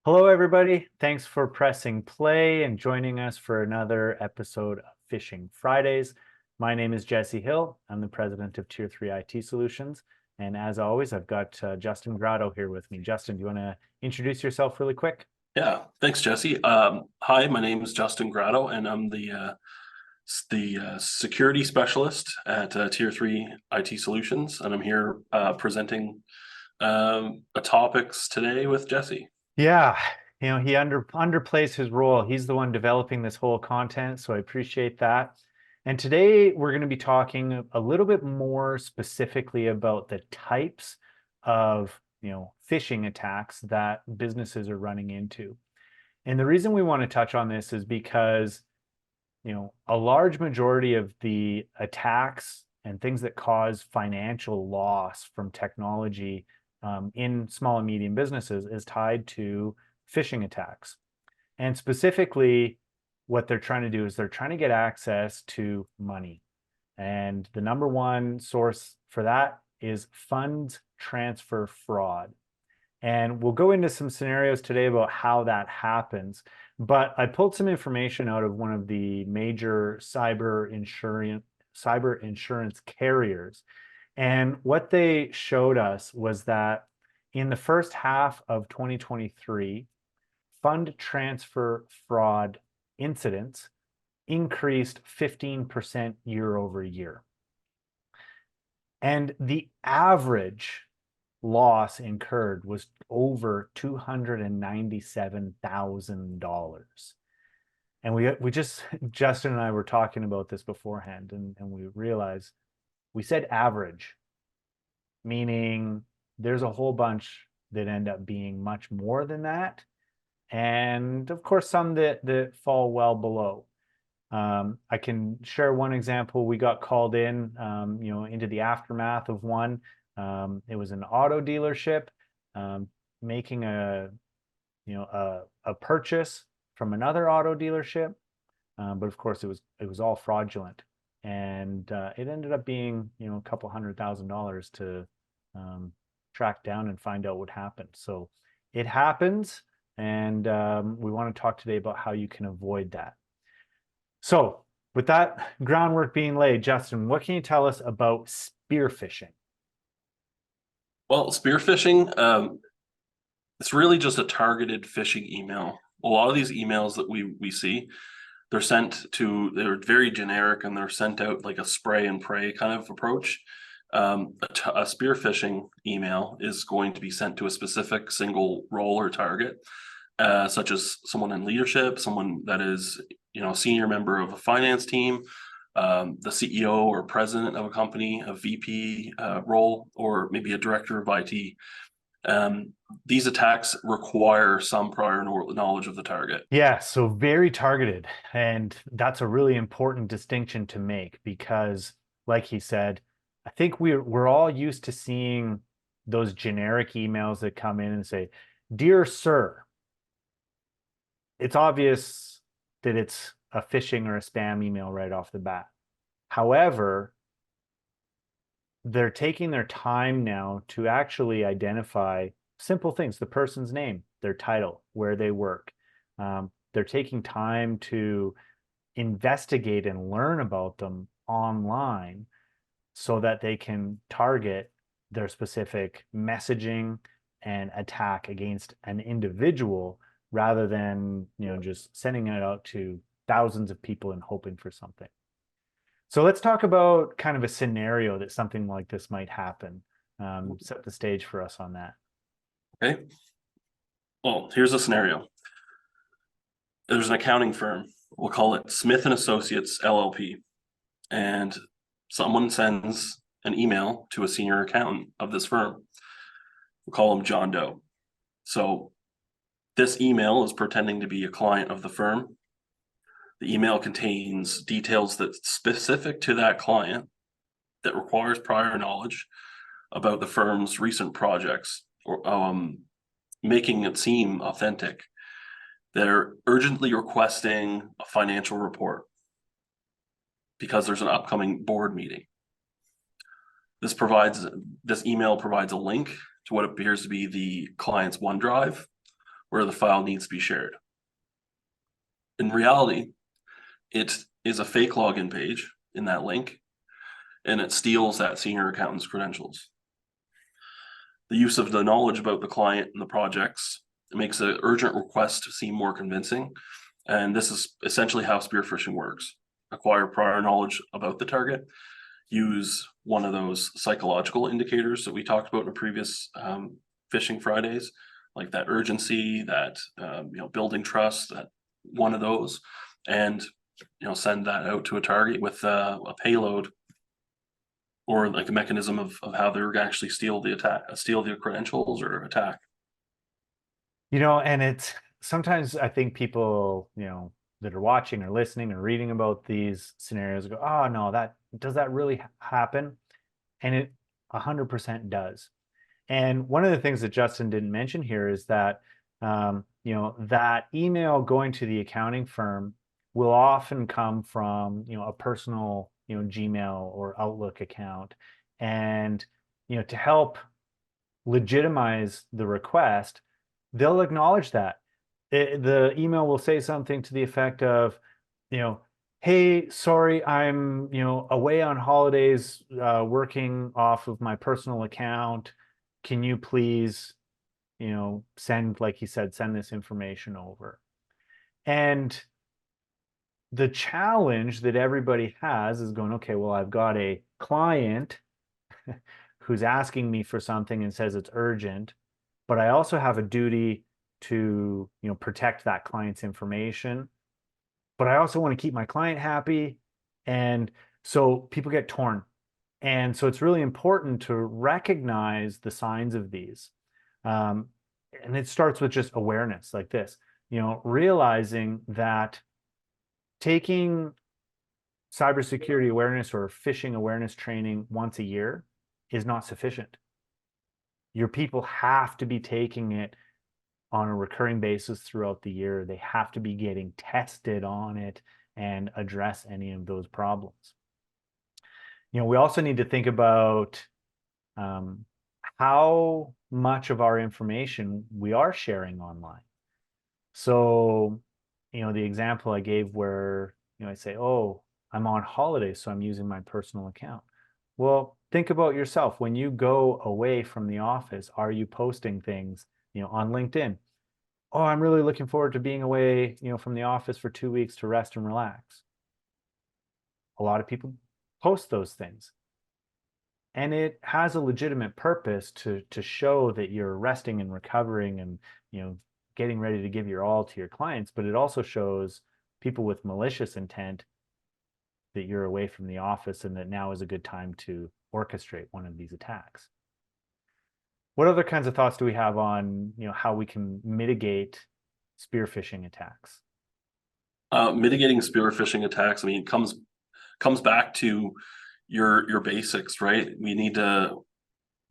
Hello, everybody. Thanks for pressing play and joining us for another episode of Phishing Fridays. My name is Jesse Hill. I'm the president of Tier 3 IT Solutions. And as always, I've got Justin Grotto here with me. Justin, do you want to introduce yourself really quick? Yeah, thanks, Jesse. Hi, my name is Justin Grotto, and I'm the security specialist at Tier 3 IT Solutions, and I'm here presenting topics today with Jesse. Yeah, he underplays his role. He's the one developing this whole content, so I appreciate that. And today we're going to be talking a little bit more specifically about the types of, phishing attacks that businesses are running into. And the reason we want to touch on this is because, a large majority of the attacks and things that cause financial loss from technology in small and medium businesses is tied to phishing attacks. And specifically, what they're trying to do is they're trying to get access to money. And the number one source for that is funds transfer fraud. And we'll go into some scenarios today about how that happens. But I pulled some information out of one of the major cyber insurance carriers. And what they showed us was that in the first half of 2023, fund transfer fraud incidents increased 15% year over year. And the average loss incurred was over $297,000. And we just, Justin and I were talking about this beforehand, and we realized we said average, meaning there's a whole bunch that end up being much more than that. And of course, some that fall well below. I can share one example. We got called in, into the aftermath of one. It was an auto dealership making a purchase from another auto dealership, but of course it was all fraudulent, and it ended up being a couple $100,000 to track down and find out what happened. So it happens, and we want to talk today about how you can avoid that. So with that groundwork being laid, Justin, what can you tell us about spear phishing? Well, spear phishing, it's really just a targeted phishing email. A lot of these emails that we see, they're very generic and they're sent out like a spray and pray kind of approach. A spear phishing email is going to be sent to a specific single role or target, such as someone in leadership, someone that is, a senior member of a finance team, the CEO or president of a company, a VP role, or maybe a director of IT. These attacks require some prior knowledge of the target. Yeah, so very targeted. And that's a really important distinction to make because, like he said, I think we're all used to seeing those generic emails that come in and say, "Dear sir," it's obvious that it's a phishing or a spam email right off the bat. However, they're taking their time now to actually identify simple things: the person's name, their title, where they work. They're taking time to investigate and learn about them online so that they can target their specific messaging and attack against an individual rather than just sending it out to thousands of people and hoping for something. So let's talk about kind of a scenario that something like this might happen. Set the stage for us on that. Okay. Well, here's a scenario. There's an accounting firm. We'll call it Smith and Associates LLP, and someone sends an email to a senior accountant of this firm. We'll call him John Doe. So this email is pretending to be a client of the firm. The email contains details that's specific to that client that requires prior knowledge about the firm's recent projects, or making it seem authentic. They're urgently requesting a financial report because there's an upcoming board meeting. This email provides a link to what appears to be the client's OneDrive where the file needs to be shared. In reality, it is a fake login page in that link, and it steals that senior accountant's credentials. The use of the knowledge about the client and the projects makes an urgent request seem more convincing. And this is essentially how spear phishing works. Acquire prior knowledge about the target, use one of those psychological indicators that we talked about in the previous Phishing Fridays, like that urgency, that building trust, that one of those, and send that out to a target with a payload or like a mechanism of how they're actually steal the credentials or attack. And it's sometimes I think people, that are watching or listening or reading about these scenarios go, oh no, does that really happen? And it 100% does. And one of the things that Justin didn't mention here is that, that email going to the accounting firm will often come from, a personal, Gmail or Outlook account. And, to help legitimize the request, they'll acknowledge that. The email will say something to the effect of, hey, sorry, I'm, away on holidays, working off of my personal account. Can you please, send, like he said, send this information over? And the challenge that everybody has is going, okay, well, I've got a client who's asking me for something and says it's urgent, but I also have a duty to, protect that client's information, but I also want to keep my client happy. And so people get torn. And so it's really important to recognize the signs of these. And it starts with just awareness like this, realizing that taking cybersecurity awareness or phishing awareness training once a year is not sufficient. Your people have to be taking it on a recurring basis throughout the year. They have to be getting tested on it and address any of those problems. We also need to think about how much of our information we are sharing online. So, the example I gave where, I say, oh, I'm on holiday, so I'm using my personal account. Well, think about yourself. When you go away from the office, are you posting things, on LinkedIn? Oh, I'm really looking forward to being away, from the office for 2 weeks to rest and relax. A lot of people post those things. And it has a legitimate purpose to show that you're resting and recovering and, getting ready to give your all to your clients. But it also shows people with malicious intent that you're away from the office and that now is a good time to orchestrate one of these attacks. What other kinds of thoughts do we have on, how we can mitigate spear phishing attacks? Mitigating spear phishing attacks, I mean, comes back to your basics, right? We need to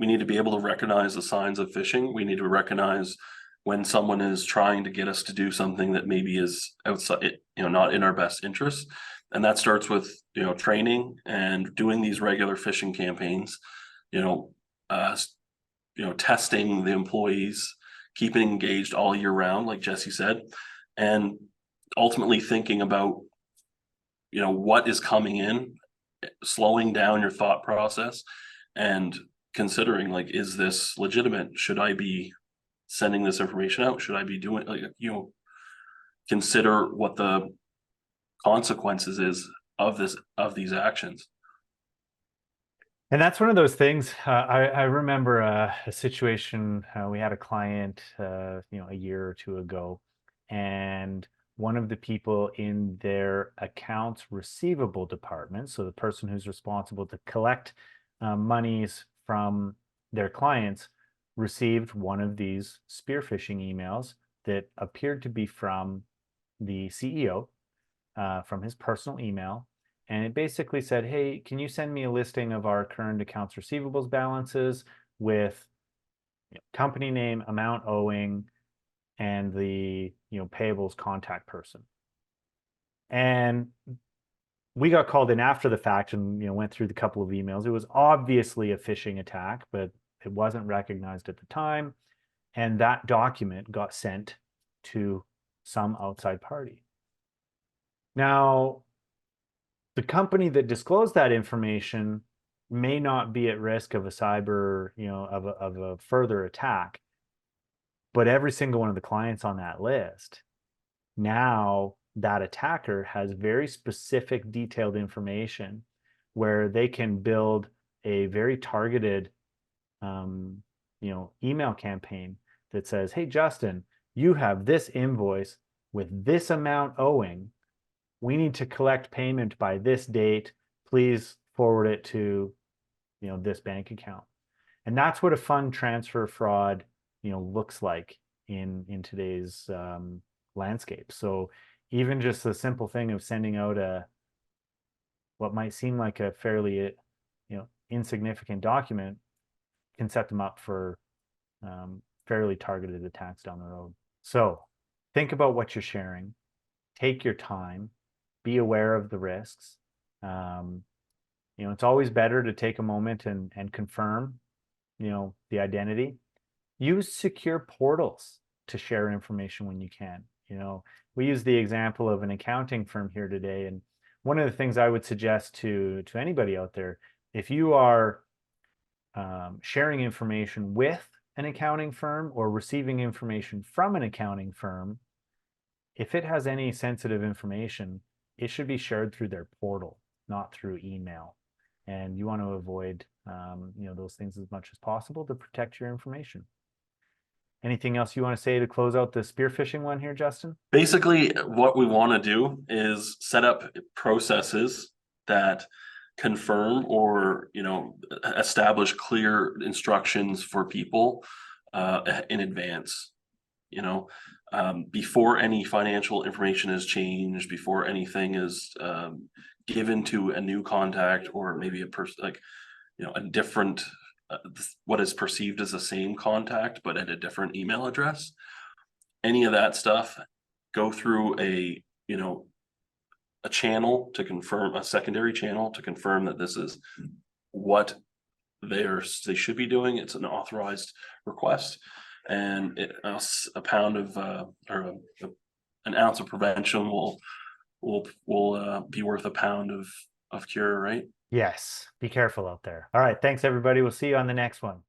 be able to recognize the signs of phishing. We need to recognize when someone is trying to get us to do something that maybe is outside, not in our best interest. And that starts with, training and doing these regular phishing campaigns, testing the employees, keeping engaged all year round, like Jesse said, and ultimately thinking about, what is coming in, slowing down your thought process and considering, like, is this legitimate? Should I be sending this information out? Should I be doing, like, consider what the consequences is of these actions. And that's one of those things. I remember a situation. We had a client, a year or two ago, and one of the people in their accounts receivable department, so the person who's responsible to collect monies from their clients, received one of these spear phishing emails that appeared to be from the CEO, from his personal email. And it basically said, hey, can you send me a listing of our current accounts receivables balances with company name, amount owing, and the payables contact person. And we got called in after the fact and went through the couple of emails. It was obviously a phishing attack, but it wasn't recognized at the time. And that document got sent to some outside party. Now, the company that disclosed that information may not be at risk of a cyber, of a further attack, but every single one of the clients on that list, now that attacker has very specific, detailed information where they can build a very targeted, email campaign that says, "Hey, Justin, you have this invoice with this amount owing. We need to collect payment by this date. Please forward it to, this bank account." And that's what a fund transfer fraud, looks like in today's landscape. So even just the simple thing of sending out what might seem like a fairly, insignificant document can set them up for fairly targeted attacks down the road. So think about what you're sharing. Take your time. Be aware of the risks. It's always better to take a moment and confirm, the identity. Use secure portals to share information when you can. We use the example of an accounting firm here today, and one of the things I would suggest to anybody out there, if you are sharing information with an accounting firm or receiving information from an accounting firm, if it has any sensitive information, it should be shared through their portal, not through email. And you want to avoid, those things as much as possible to protect your information. Anything else you want to say to close out the spear phishing one here, Justin? Basically, what we want to do is set up processes that confirm or establish clear instructions for people in advance. Before any financial information is changed, before anything is given to a new contact, or maybe a person like a different what is perceived as the same contact but at a different email address. Any of that stuff, go through a channel to confirm, a secondary channel to confirm that this is what they should be doing. It's an authorized request, and a pound of or an ounce of prevention will be worth a pound of cure, right? Yes. Be careful out there. All right. Thanks, everybody. We'll see you on the next one.